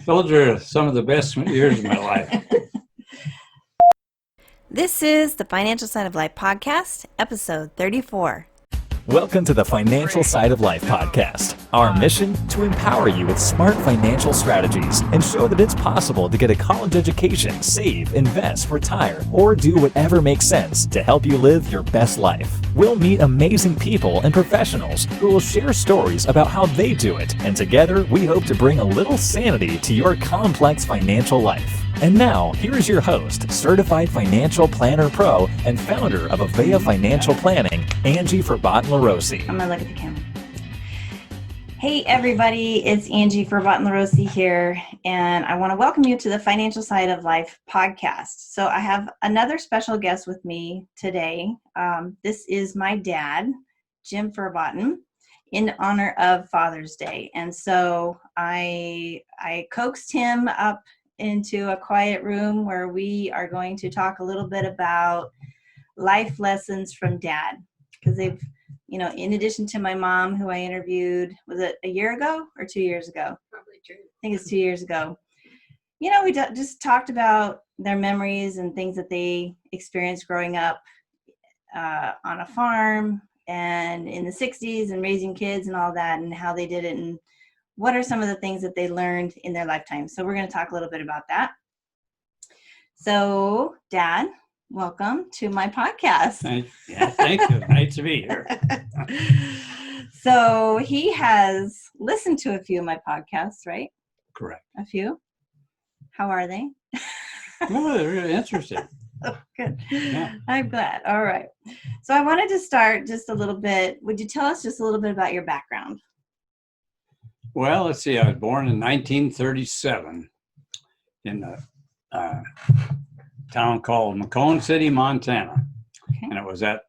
Those are some of the best years of my life. This is the Financial Side of Life podcast, episode 34. Welcome to the Financial Side of Life podcast. Our mission, to empower you with smart financial strategies and show that it's possible to get a college education, save, invest, retire, or do whatever makes sense to help you live your best life. We'll meet amazing people and professionals who will share stories about how they do it, and together we hope to bring a little sanity to your complex financial life. And now, here is your host, Certified Financial Planner Pro and founder of Avaya Financial Planning, Angie Furubotten-LaRosee. I'm going to look at the camera. Hey everybody, it's Angie Furubotten-LaRosee here, and I want to welcome you to the Financial Side of Life podcast. So I have another special guest with me today. This is my dad, Jim Furubotten, in honor of Father's Day. And so I coaxed him up into a quiet room where we are going to talk a little bit about life lessons from Dad, because they've, in addition to my mom, who I interviewed, was it a year ago or 2 years ago? Probably 2. I think it's 2 years ago. We just talked about their memories and things that they experienced growing up on a farm and in the 60s and raising kids and all that, and how they did it, and what are some of the things that they learned in their lifetime. So we're going to talk a little bit about that. So, Dad, welcome to my podcast. Thank you. Nice to be here. So he has listened to a few of my podcasts, right? Correct. A few? How are they? No, they're really interesting. Oh, good. Yeah. I'm glad. All right. So I wanted to start just a little bit. Would you tell us just a little bit about your background? Well, let's see. I was born in 1937 in a town called Macomb City, Montana. Okay. And it was a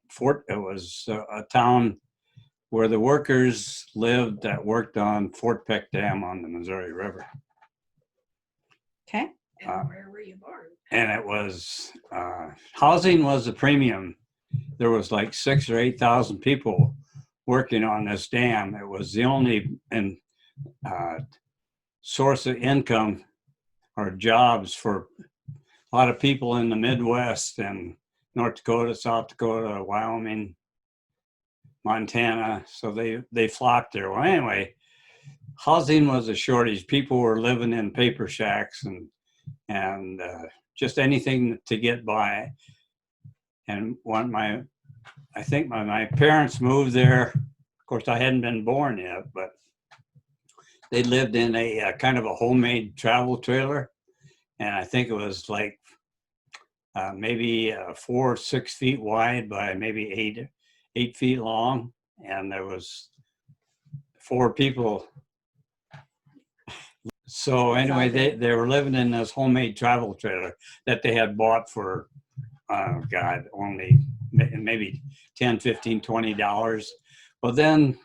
town where the workers lived that worked on Fort Peck Dam on the Missouri River. Okay. And where were you born? And it was, housing was a premium. There was like 6,000 or 8,000 people working on this dam. It was the only source of income or jobs for a lot of people in the Midwest and North Dakota, South Dakota, Wyoming, Montana. So they flocked there. Well, anyway, housing was a shortage. People were living in paper shacks and just anything to get by. And I think my parents moved there. Of course, I hadn't been born yet, but they lived in a kind of a homemade travel trailer. And I think it was like maybe 4 or 6 feet wide by maybe 8 feet long. And there was 4 people. So anyway, they were living in this homemade travel trailer that they had bought for, only maybe $10, $15, $20. Well, then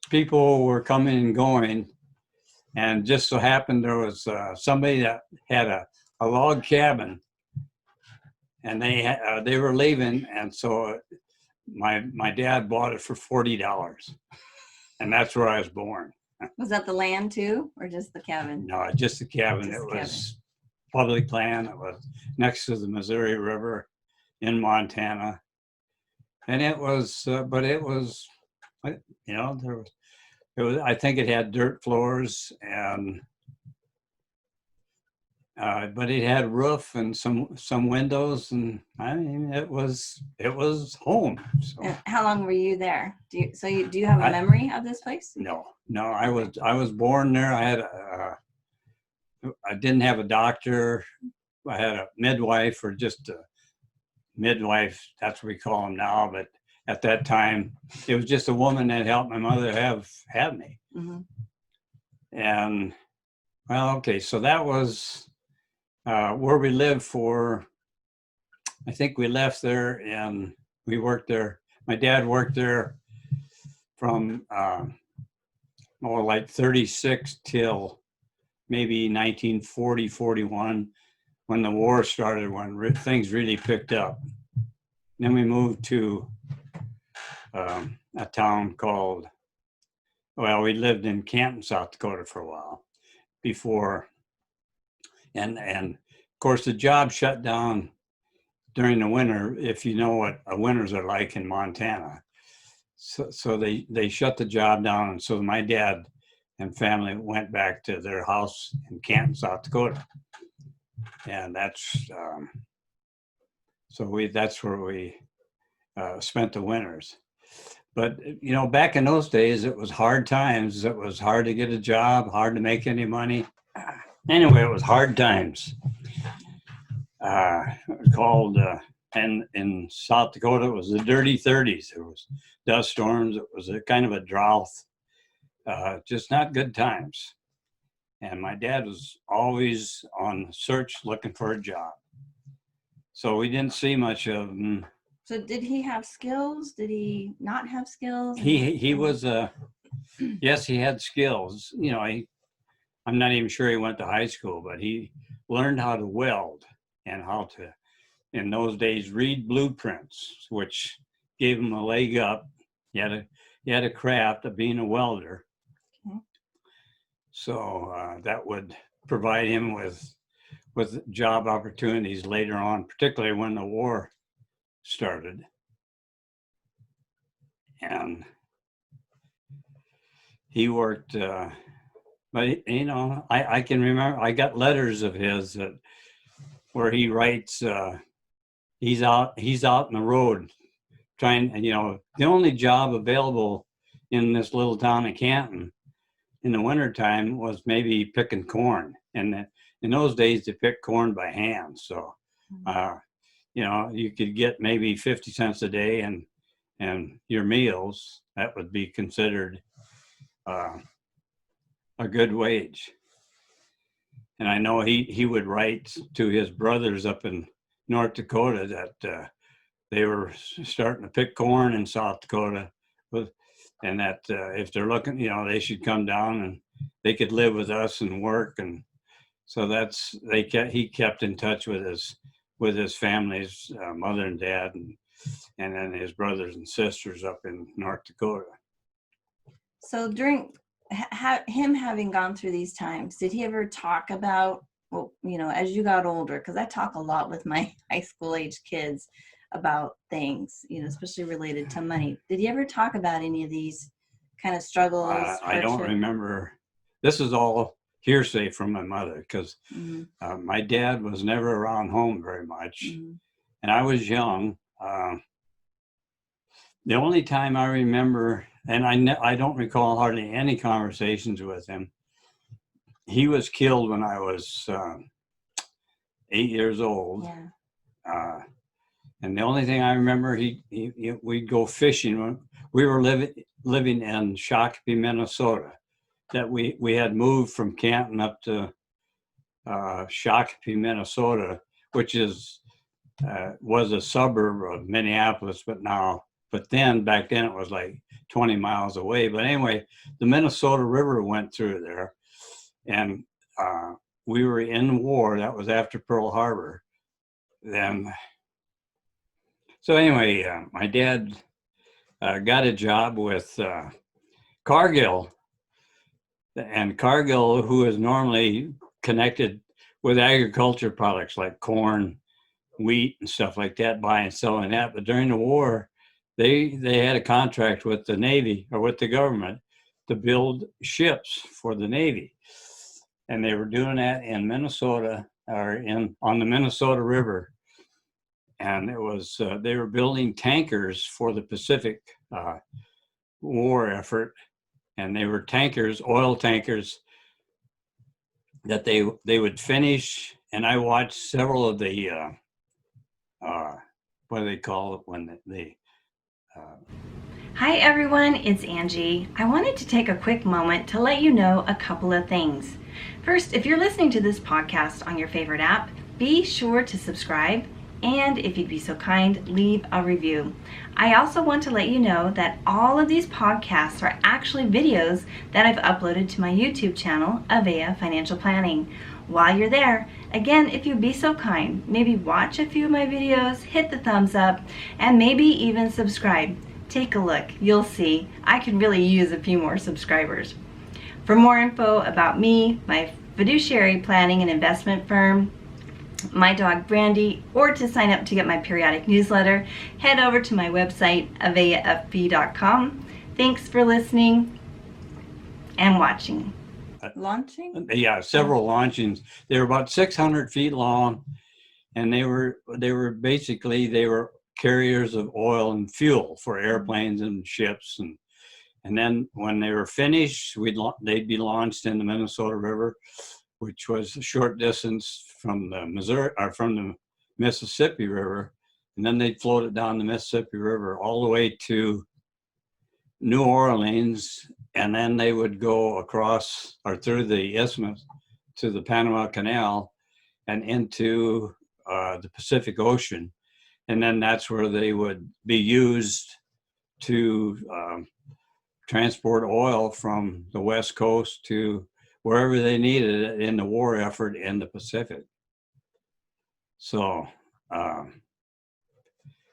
people were coming and going, and just so happened there was somebody that had a log cabin, and they were leaving, and so my dad bought it for $40, and that's where I was born. Was that the land too, or just the cabin? No, just the cabin. It was public land. It was next to the Missouri River in Montana, and it was, but it was, I think it had dirt floors and, but it had roof and some windows, and I mean it was home. So. And how long were you there? Do you have a memory of this place? No. I was born there. I didn't have a doctor. I had a midwife, or just a midwife. That's what we call them now, but at that time, it was just a woman that helped my mother have me. Mm-hmm. And, well, okay, so that was where we lived for, I think we left there and we worked there. My dad worked there from like 36 till maybe 1940, 41, when the war started, when things really picked up. Then we moved to a town called, we lived in Canton, South Dakota for a while. before, and of course the job shut down during the winter, if you know what winters are like in Montana. So they shut the job down, and so my dad and family went back to their house in Canton, South Dakota, and that's that's where we spent the winters. But you know, back in those days, it was hard times. It was hard to get a job, hard to make any money. Anyway, it was hard times. Called and in South Dakota, it was the dirty 30s. There was dust storms. It was a kind of a drought. Just not good times. And my dad was always on the search looking for a job. So we didn't see much of him. So did he have skills? Did he not have skills? He was yes, he had skills. You know, I'm not even sure he went to high school, but he learned how to weld and how to, in those days, read blueprints, which gave him a leg up. He had a craft of being a welder. Okay. So that would provide him with job opportunities later on, particularly when the war started. And he worked, but you know, I can remember, I got letters of his where he writes, he's out in the road trying, you know, the only job available in this little town of Canton in the wintertime was maybe picking corn. And in those days, they picked corn by hand. So, you know, you could get maybe 50 cents a day and your meals, that would be considered a good wage. And I know he would write to his brothers up in North Dakota that they were starting to pick corn in South Dakota, and that if they're looking, you know, they should come down and they could live with us and work. And so he kept in touch with his family's mother and dad, and then his brothers and sisters up in North Dakota. So during him having gone through these times, did he ever talk about, well, you know, as you got older, because I talk a lot with my high school age kids about things, you know, especially related to money. Did he ever talk about any of these kind of struggles? I don't remember. This is all hearsay from my mother, because my dad was never around home very much, and I was young. The only time I remember, and I don't recall hardly any conversations with him, he was killed when I was 8 years old. Yeah. And the only thing I remember, we'd go fishing. We were living in Shakopee, Minnesota. That we had moved from Canton up to Shakopee, Minnesota, which was a suburb of Minneapolis, but then back then it was like 20 miles away. But anyway, the Minnesota River went through there, and we were in war. That was after Pearl Harbor. So anyway, my dad got a job with Cargill. And Cargill, who is normally connected with agriculture products like corn, wheat, and stuff like that, buying and selling that. But during the war, they had a contract with the Navy, or with the government, to build ships for the Navy. And they were doing that in Minnesota, or on the Minnesota River. And it was they were building tankers for the Pacific war effort. And they were tankers, oil tankers, that they would finish. And I watched several of the, what do they call it when they Hi everyone, it's Angie. I wanted to take a quick moment to let you know a couple of things. First, if you're listening to this podcast on your favorite app, be sure to subscribe. And if you'd be so kind, leave a review. I also want to let you know that all of these podcasts are actually videos that I've uploaded to my YouTube channel, Avea Financial Planning. While you're there, again, if you'd be so kind, maybe watch a few of my videos, hit the thumbs up, and maybe even subscribe. Take a look. You'll see I could really use a few more subscribers. For more info about me, my fiduciary planning and investment firm, my dog Brandy, or to sign up to get my periodic newsletter, head over to my website, aveafb.com. Thanks for listening and watching. Launching? Yeah, several launchings. They were about 600 feet long, and they were carriers of oil and fuel for airplanes and ships, and then when they were finished, they'd be launched in the Minnesota River, which was a short distance from the Mississippi River, and then they'd float it down the Mississippi River all the way to New Orleans, and then they would go across or through the isthmus to the Panama Canal and into the Pacific Ocean, and then that's where they would be used to transport oil from the West Coast to wherever they needed it in the war effort in the Pacific. So,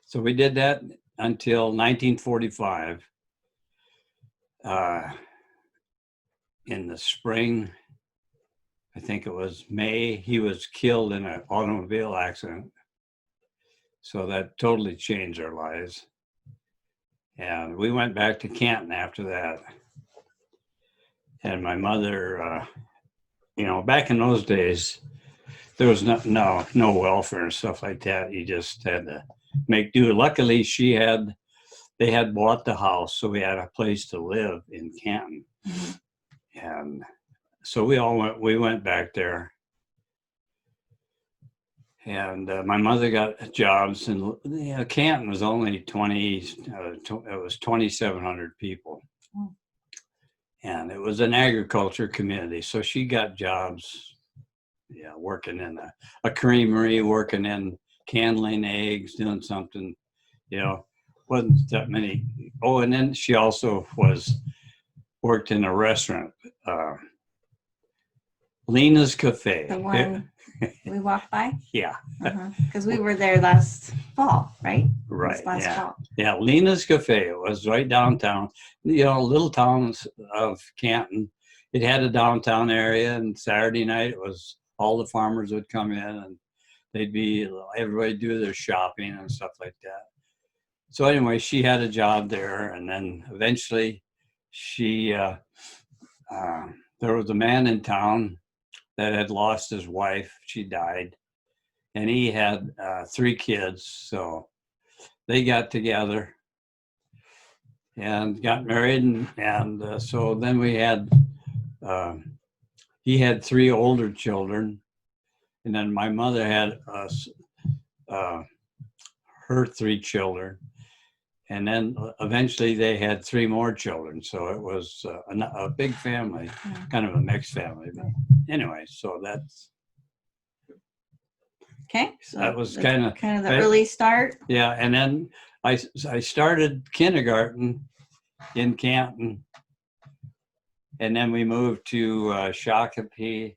so we did that until 1945. In the spring, I think it was May, he was killed in an automobile accident. So that totally changed our lives. And we went back to Canton after that. And my mother, back in those days, there was no welfare and stuff like that. You just had to make do. Luckily, they had bought the house, so we had a place to live in Canton. Mm-hmm. And so we went back there. And my mother got jobs, and Canton was only 2,700 people. Oh. And it was an agriculture community. So she got jobs, working in a creamery, working in candling eggs, doing something, wasn't that many. Oh, and then she also worked in a restaurant, Lena's Cafe. The one we walked by? Yeah. Because we were there last fall, right? Right. Last fall. Yeah, Lena's Cafe. It was right downtown. Little towns of Canton. It had a downtown area, and Saturday night it was all the farmers would come in, and everybody do their shopping and stuff like that. So anyway, she had a job there, and then eventually there was a man in town that had lost his wife. She died, and he had 3 kids. So they got together and got married, and so then he had 3 older children, and then my mother had her 3 children. And then eventually they had 3 more children. So it was a big family, kind of a mixed family. But anyway, so that's. Okay. So that was kind of the early start. Yeah. And then I started kindergarten in Canton. And then we moved to Shakopee.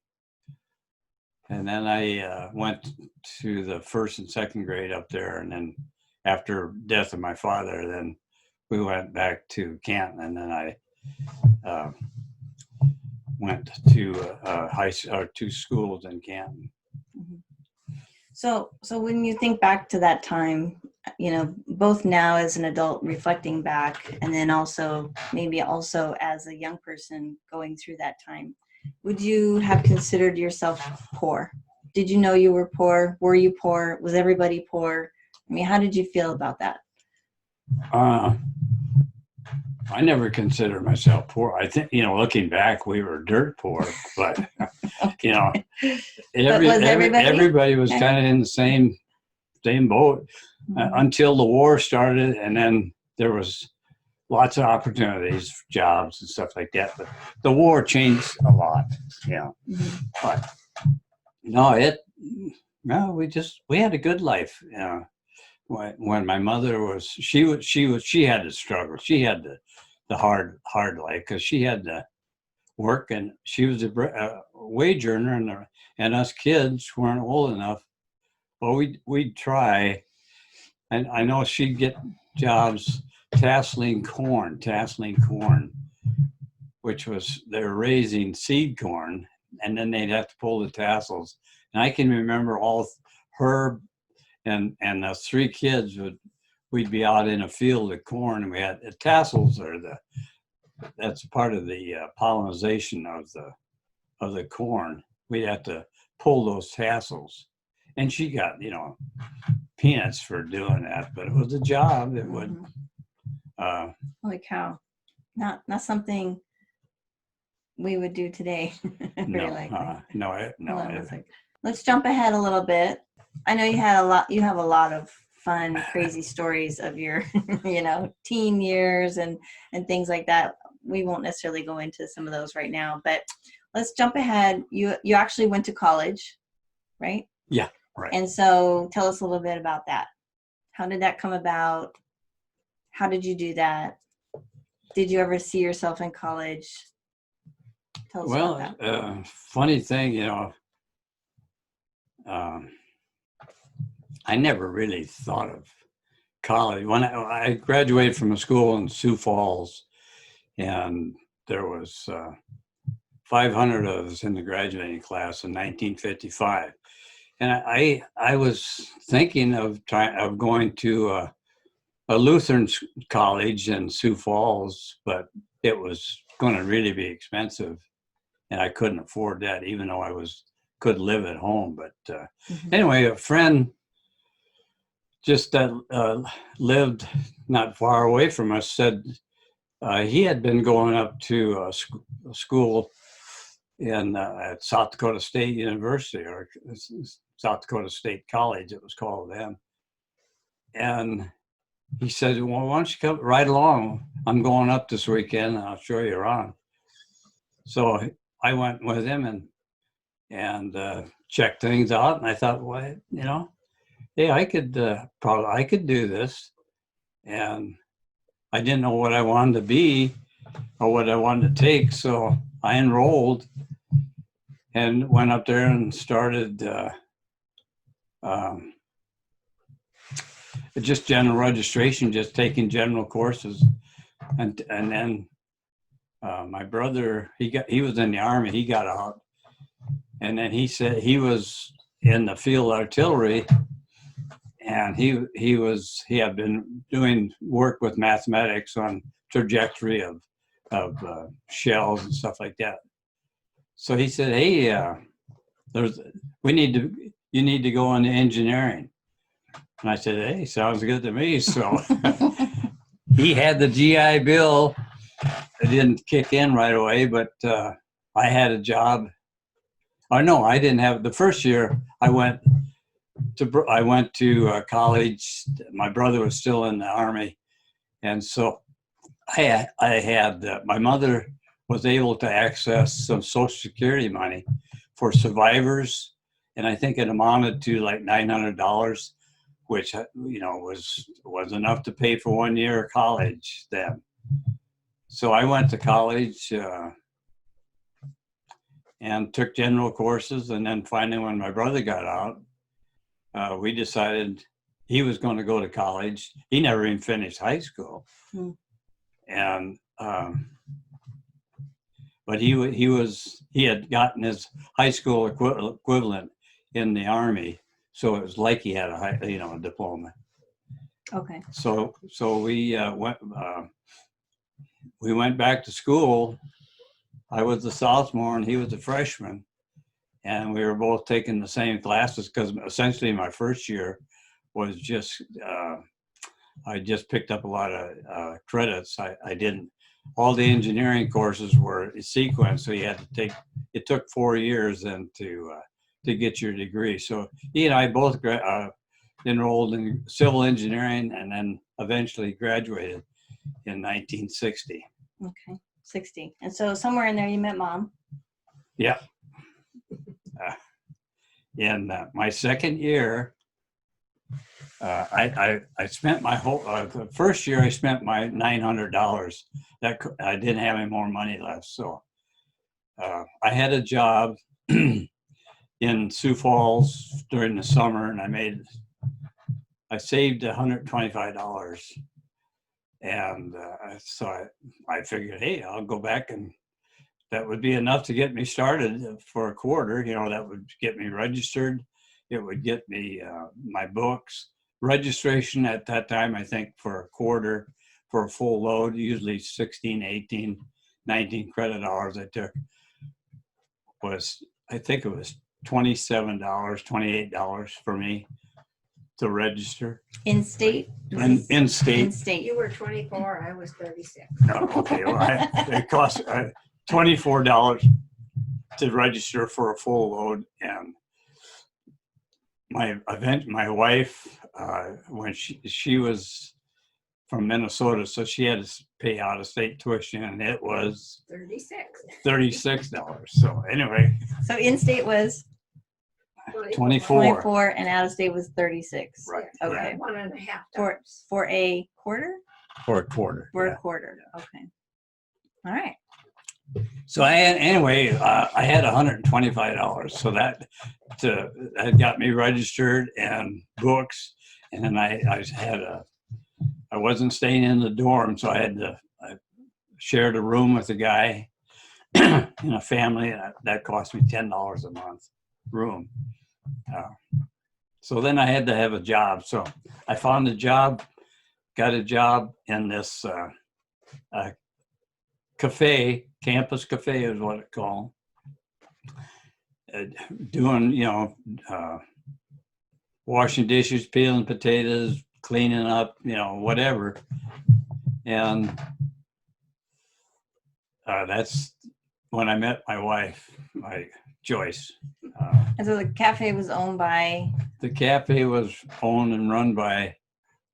And then I went to the 1st and 2nd grade up there. And then after death of my father, then we went back to Canton, and then I went to two schools in Canton. Mm-hmm. So when you think back to that time, both now as an adult reflecting back, and then maybe also as a young person going through that time, would you have considered yourself poor? Did you know you were poor? Were you poor? Was everybody poor? I mean, how did you feel about that? I never considered myself poor. I think, looking back, we were dirt poor, but, everybody was kind of in the same boat until the war started. And then there was lots of opportunities for jobs and stuff like that. But the war changed a lot, Mm-hmm. But, we had a good life, When my mother she had to struggle. She had the hard life because she had to work, and she was a wage earner, and us kids weren't old enough. Well, we'd try, and I know she'd get jobs tasseling corn, which was they're raising seed corn and then they'd have to pull the tassels. And I can remember her and the three kids we'd be out in a field of corn, and we had the tassels that's part of the pollination of the corn. We'd have to pull those tassels, and she got peanuts for doing that, but it was a job. It would. Holy cow! Not something we would do today. Very likely. No. Let's jump ahead a little bit. I know you have a lot of fun, crazy stories of your, teen years and things like that. We won't necessarily go into some of those right now, but let's jump ahead. You actually went to college, right? Yeah, right. And so tell us a little bit about that. How did that come about? How did you do that? Did you ever see yourself in college? Tell us about that. Funny thing, I never really thought of college. When I graduated from a school in Sioux Falls, and there was 500 of us in the graduating class in 1955, and I was thinking of going to a Lutheran college in Sioux Falls, but it was going to really be expensive, and I couldn't afford that, even though I could live at home. But anyway, a friend just lived not far away from us said he had been going up to a school at South Dakota State University, or South Dakota State College, it was called then. And he said, well, why don't you come right along? I'm going up this weekend, and I'll show you around. So I went with him and checked things out, and I thought, well, hey, I could do this. And I didn't know what I wanted to be or what I wanted to take, so I enrolled and went up there and started just general registration, just taking general courses. And then my brother, he was in the Army, he got out. And then he said he was in the field artillery, and he had been doing work with mathematics on trajectory of shells and stuff like that. So he said, hey, you need to go into engineering. And I said, hey, sounds good to me. So he had the GI Bill. It didn't kick in right away, but I had a job. Oh no, I didn't have. The first year I went to college. My brother was still in the Army, and so I had my mother was able to access some Social Security money for survivors, and I think it amounted to like $900, which was enough to pay for 1 year of college then. So I went to college and took general courses, and then finally when my brother got out, we decided he was going to go to college. He never even finished high school. And but he had gotten his high school equivalent in the Army, so it was like he had a diploma. Okay. So we went back to school. I was a sophomore and he was a freshman, and we were both taking the same classes, because essentially my first year was just I just picked up a lot of credits. I didn't. All the engineering courses were sequenced, so you had to take. It took 4 years then to get your degree. So he and I both enrolled in civil engineering, and then eventually graduated in 1960. Okay, 60. And so somewhere in there you met Mom. Yeah. In my second year, I spent my whole the first year I spent my $900. That I didn't have any more money left, so I had a job in Sioux Falls during the summer, and I saved $125, and so I figured, hey, I'll go back and that would be enough to get me started for a quarter. You know, that would get me registered. It would get me my books. Registration at that time, I think for a quarter, for a full load, usually 16, 18, 19 credit hours I took, was, I think it was $27, $28 for me to register. In state? In In state. state. You were 24, I was 36. No, okay, well, it cost $24 to register for a full load. And my wife, when she was from Minnesota, so she had to pay out of state tuition, and it was 36. $36. So anyway, So in state was 24. 24 and out of state was 36. Right. Okay. 1.5 For, times. for a quarter? For a quarter. For yeah. a quarter. Okay. All right. So I had $125. So that got me registered and books. And then I wasn't staying in the dorm, so I shared a room with a guy in a family. That cost me $10 a month room. So then I had to have a job. So I found a job, got a job in this cafe, campus cafe is what it's called. Doing, washing dishes, peeling potatoes, cleaning up, whatever. And that's when I met my wife, Joyce. And so the cafe was owned by, The cafe was owned and run by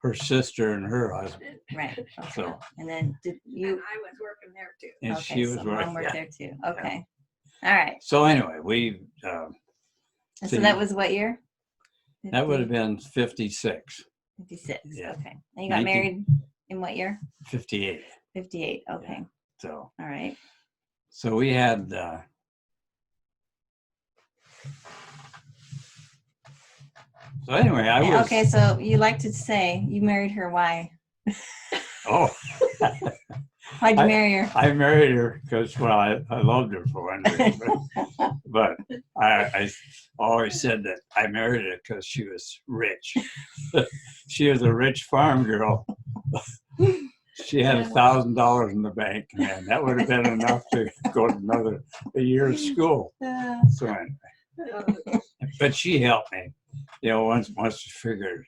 her sister and her husband. right. Okay. So, And then did And you, I was working there too. and okay, she was so mom working. worked Yeah. there too. Okay. All right. So anyway, we And so that was what year? that would have been 56, 56. Yeah. Okay. And you got 19 married in what year? 58. 58. Okay. So All right. so we had so anyway, I was Okay. So you like to say you married her. Why? oh Why'd you marry her? I married her because, well, I loved her for one reason, but I always said that I married her because she was rich. She was a rich farm girl. She had $1,000 in the bank, and that would have been enough to go to a year of school. So anyway, but she helped me, once she figured.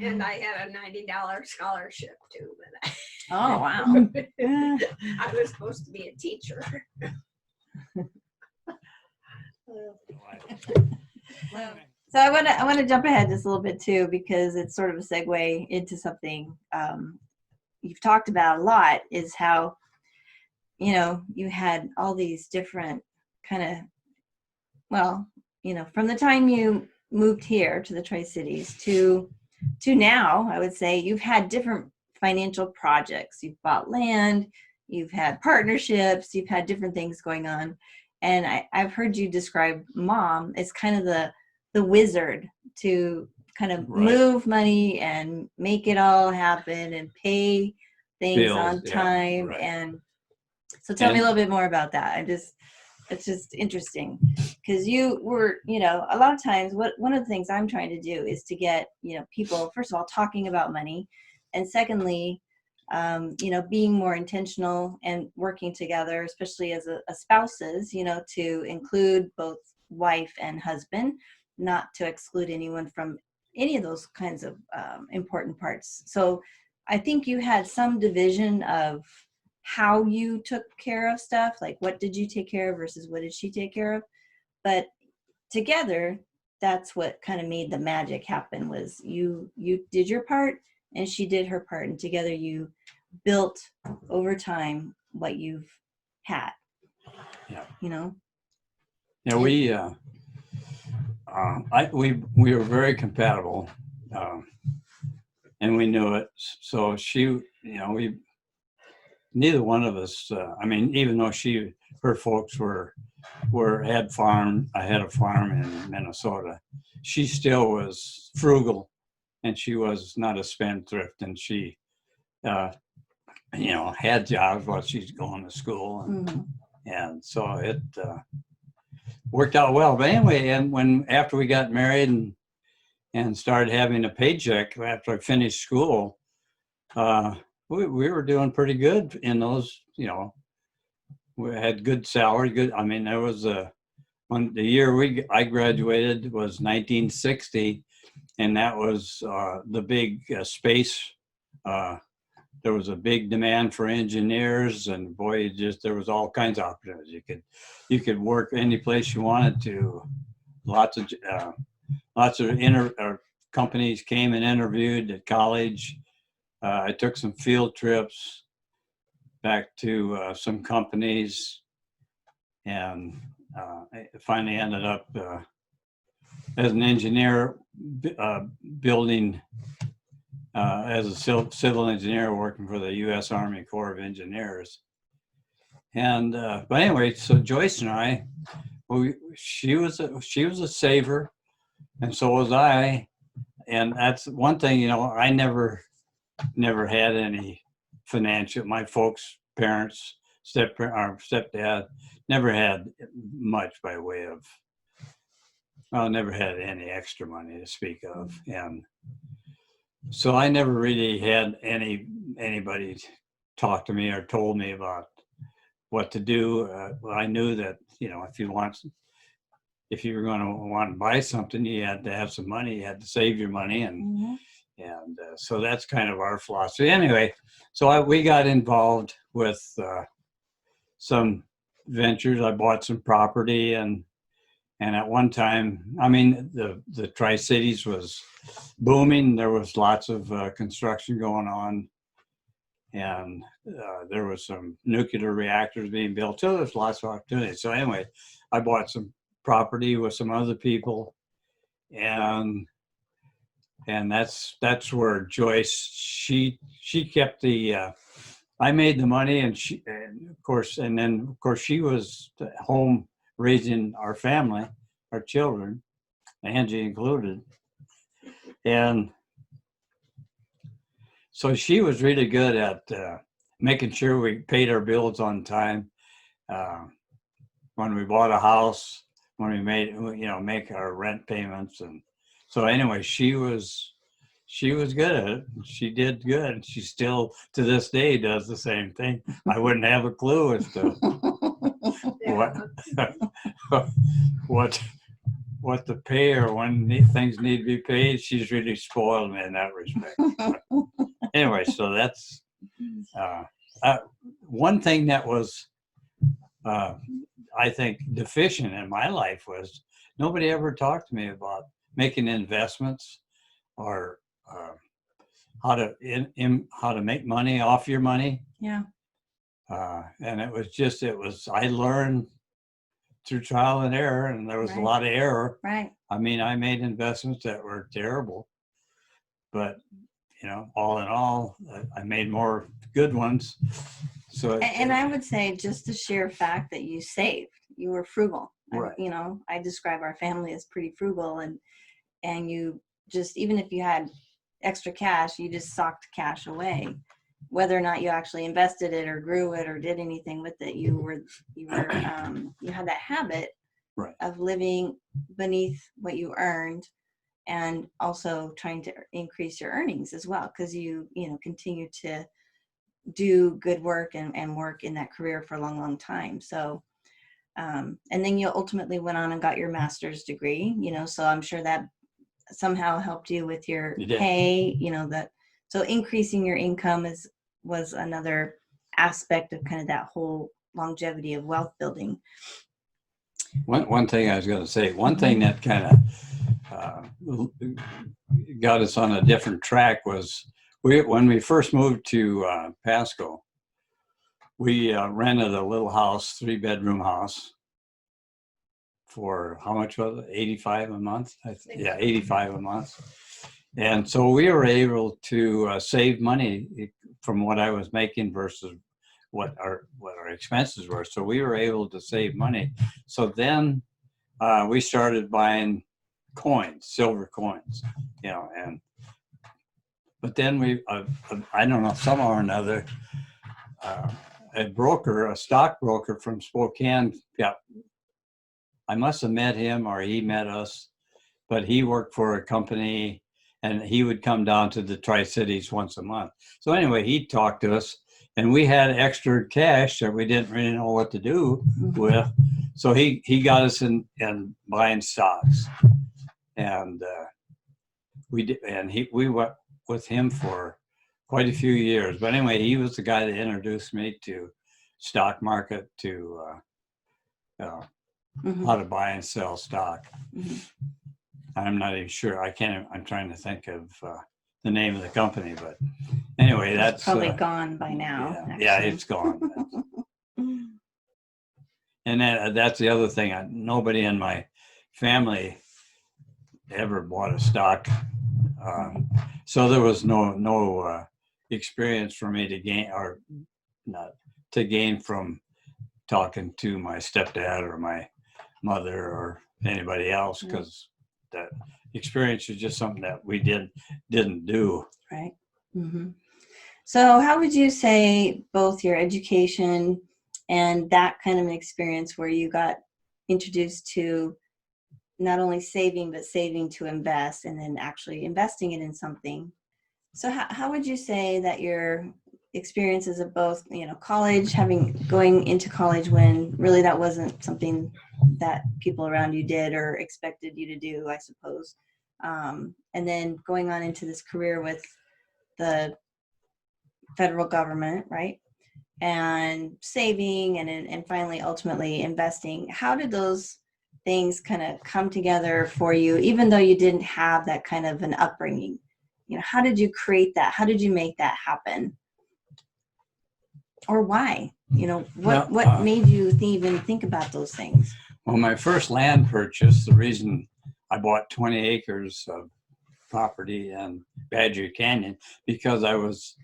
And I had a $90 scholarship too, but Oh, wow. Yeah. I was supposed to be a teacher. So I want to jump ahead just a little bit too, because it's sort of a segue into something you've talked about a lot, is how, you had all these different kind of, from the time you moved here to the Tri-Cities to now, I would say you've had different financial projects. You've bought land, you've had partnerships, you've had different things going on. And I've heard you describe Mom as kind of the wizard to kind of Right. move money and make it all happen and pay things Bills, on yeah, time. right. And so tell me a And- little bit more about that. It's just interesting because you were, a lot of times one of the things I'm trying to do is to get, people, first of all, talking about money. And secondly, being more intentional and working together, especially as a spouses, to include both wife and husband, not to exclude anyone from any of those kinds of important parts. So I think you had some division of how you took care of stuff, like what did you take care of versus what did she take care of. But together, that's what kind of made the magic happen, was you did your part and she did her part, and together you built over time what you've had. Yeah. Yeah, we were very compatible, and we knew it. So she, neither one of us. Even though her folks had farm, I had a farm in Minnesota. She still was frugal and she was not a spendthrift, and she, had jobs while she's going to school, and so it worked out well. But anyway, and after we got married and started having a paycheck after I finished school, we were doing pretty good in those. We had good salary. Good. I mean, there was when the year I graduated was 1960, and that was the big space. There was a big demand for engineers, and boy, there was all kinds of opportunities. You could work any place you wanted to. Lots of companies came and interviewed at college. I took some field trips back to some companies, and I finally ended up as an engineer building as a civil engineer working for the U.S. Army Corps of Engineers. And but anyway, so Joyce and I, she was a saver, and so was I. And that's one thing, I never had any financial. My folks, parents, stepdad, never had much by way of. Well, never had any extra money to speak of, and so I never really had anybody talk to me or told me about what to do. Well, I knew that if you were going to want to buy something, you had to have some money. You had to save your money, and so that's kind of our philosophy. Anyway, so we got involved with some ventures. I bought some property, and at one time, I mean, the Tri-Cities was booming. There was lots of construction going on, and there was some nuclear reactors being built. So there's lots of opportunities. So anyway, I bought some property with some other people, and that's where Joyce, she kept the I made the money, and of course she was home raising our family, our children, Angie included, and so she was really good at making sure we paid our bills on time. When we bought a house, when we make our rent payments, and so anyway, she was good at it. She did good. She still to this day does the same thing. I wouldn't have a clue as to what to pay or when things need to be paid. She's really spoiled me in that respect. Anyway, so that's one thing that was I think deficient in my life was nobody ever talked to me about making investments or how to make money off your money. Yeah. And it was I learned through trial and error, and there was a lot of error. Right. I mean, I made investments that were terrible, but all in all, I made more good ones. So, and I would say just the sheer fact that you saved, you were frugal. Right. I describe our family as pretty frugal, and you just, even if you had extra cash, you just socked cash away. Whether or not you actually invested it or grew it or did anything with it, you had that habit of living beneath what you earned, and also trying to increase your earnings as well, because you continue to do good work and work in that career for a long, long time. So, and then you ultimately went on and got your master's degree, so I'm sure that somehow helped you with your pay, so increasing your income was another aspect of kind of that whole longevity of wealth building. One thing I was going to say, one thing that kind of got us on a different track was when we first moved to Pasco, we rented a little house, 3-bedroom house, for how much was it? $85 a month? Yeah, $85 a month. And so we were able to save money from what I was making versus what our expenses were. So we were able to save money. So then we started buying coins, silver coins, and but then I don't know, somehow or another, a stockbroker from Spokane I must have met him or he met us, but he worked for a company and he would come down to the Tri-Cities once a month. So anyway, he talked to us and we had extra cash that we didn't really know what to do with. So he got us in buying stocks, and we went with him for quite a few years. But anyway, he was the guy that introduced me to stock market, to how to buy and sell stock. I'm not even sure. I'm trying to think of the name of the company, but anyway, that's probably gone by now. Yeah, it's gone. And that's the other thing. Nobody in my family ever bought a stock, so there was no experience for me to gain, or not to gain from talking to my stepdad or my mother or anybody else, because that experience is just something that we didn't do. Right. So how would you say both your education and that kind of an experience where you got introduced to not only saving, but saving to invest and then actually investing it in something? So how would you say that your experiences of both, college, going into college when really that wasn't something that people around you did or expected you to do, I suppose, and then going on into this career with the federal government, right? And saving and finally ultimately investing. How did those things kind of come together for you, even though you didn't have that kind of an upbringing? How did you create that? How did you make that happen? Or why? What made you even think about those things? Well, my first land purchase, the reason I bought 20 acres of property in Badger Canyon, because I was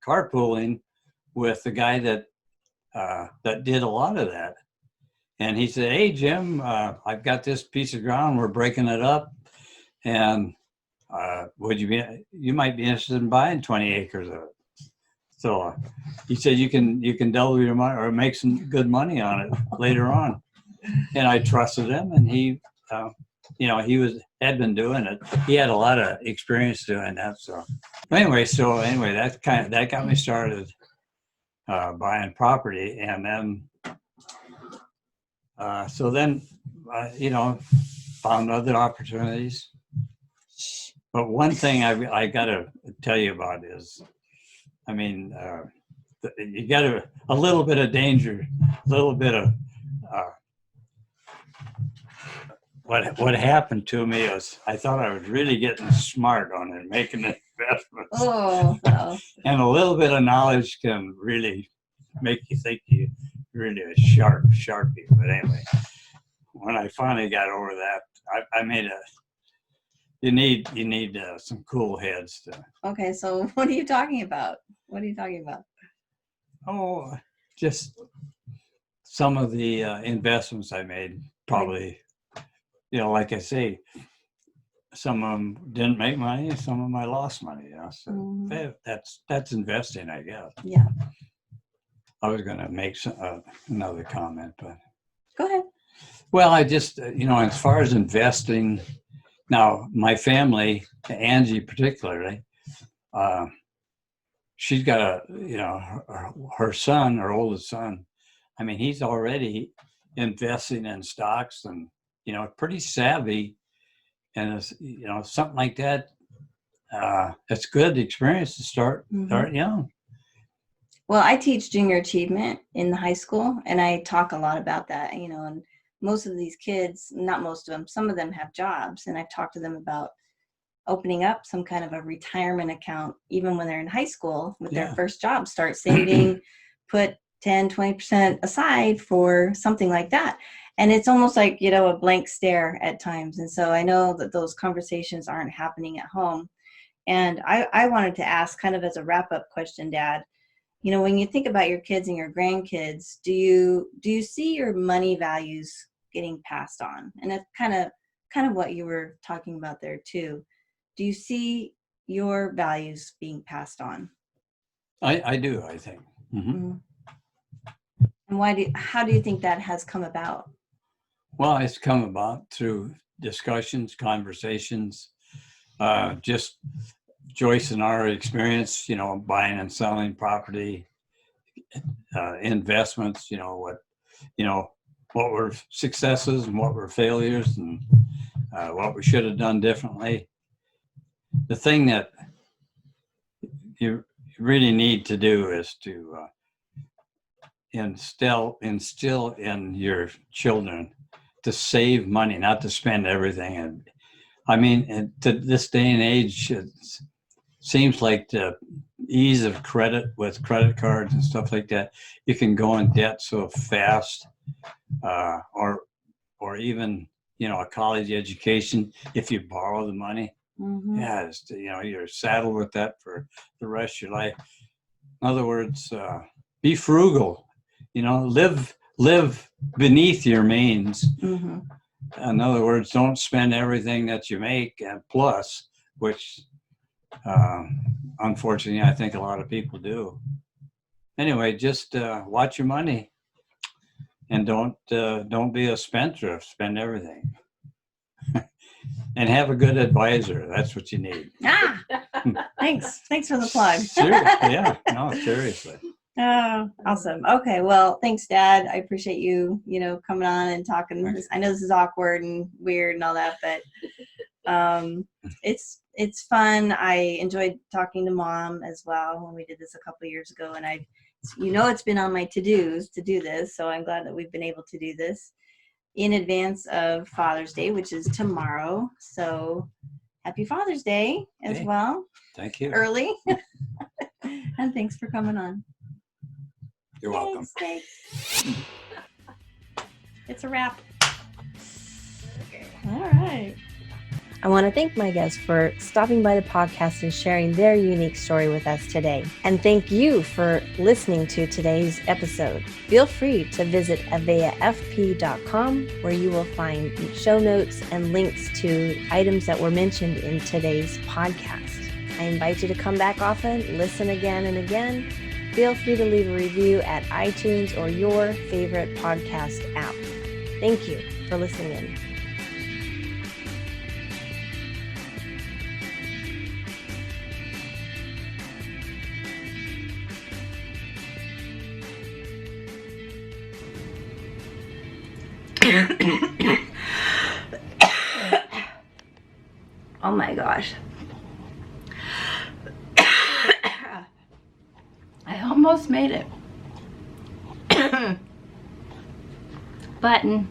carpooling with the guy that did a lot of that. And he said, "Hey, Jim, I've got this piece of ground. We're breaking it up. And you might be interested in buying 20 acres of it." So he said, you can double your money or make some good money on it later on. And I trusted him, and he had been doing it. He had a lot of experience doing that. So anyway, that got me started buying property. And then, found other opportunities. But one thing I got to tell you about is, you got a little bit of danger, a little bit of what happened to me is I thought I was really getting smart on it, making investments. Oh. And a little bit of knowledge can really make you think you're really a sharpie. But anyway, when I finally got over that, I made you need some cool heads to. Okay, so what are you talking about? Oh, just some of the investments I made, probably, like I say, some of them didn't make money, some of them I lost money. So that's investing, I guess. Yeah. I was going to make another comment, but go ahead. Well, I just, as far as investing, now my family, Angie particularly, she's got her son, her oldest son. He's already investing in stocks and, pretty savvy. And, something like that, it's good experience to start young. Well, I teach junior achievement in the high school, and I talk a lot about that, and most of these kids, not most of them, some of them have jobs, and I've talked to them about opening up some kind of a retirement account, even when they're in high school with their first job, start saving, put 10, 20% aside for something like that. And it's almost like, a blank stare at times. And so I know that those conversations aren't happening at home. And I wanted to ask, kind of as a wrap-up question, Dad, when you think about your kids and your grandkids, do you see your money values getting passed on? And that's kind of what you were talking about there too. Do you see your values being passed on. I do, I think. And how do you think that has come about? Well, it's come about through discussions, conversations, just Joyce and our experience, buying and selling property, investments, what were successes and what were failures, and what we should have done differently. The thing that you really need to do is to instill in your children to save money, not to spend everything. And I mean, to this day and age, it seems like the ease of credit with credit cards and stuff like that, you can go in debt so fast, or even, a college education, if you borrow the money. Yeah, you're saddled with that for the rest of your life. In other words, be frugal, live beneath your means. In other words, don't spend everything that you make, and plus, which unfortunately I think a lot of people do. Anyway, just watch your money, and don't be a spendthrift. Spend everything. And have a good advisor. That's what you need. Thanks for the plug. Seriously, yeah, no, seriously. Oh, awesome. Okay, well, thanks, Dad. I appreciate you, coming on and talking. I know this is awkward and weird and all that, but it's fun. I enjoyed talking to Mom as well when we did this a couple years ago, and it's been on my to-dos to do this, so I'm glad that we've been able to do this in advance of Father's Day, which is tomorrow. So happy Father's Day as well. Thank you. Early. And thanks for coming on. You're welcome. Thanks. It's a wrap. Okay. All right. I want to thank my guests for stopping by the podcast and sharing their unique story with us today. And thank you for listening to today's episode. Feel free to visit aveafp.com, where you will find show notes and links to items that were mentioned in today's podcast. I invite you to come back often, listen again and again. Feel free to leave a review at iTunes or your favorite podcast app. Thank you for listening in. Oh my gosh. I almost made it. Button.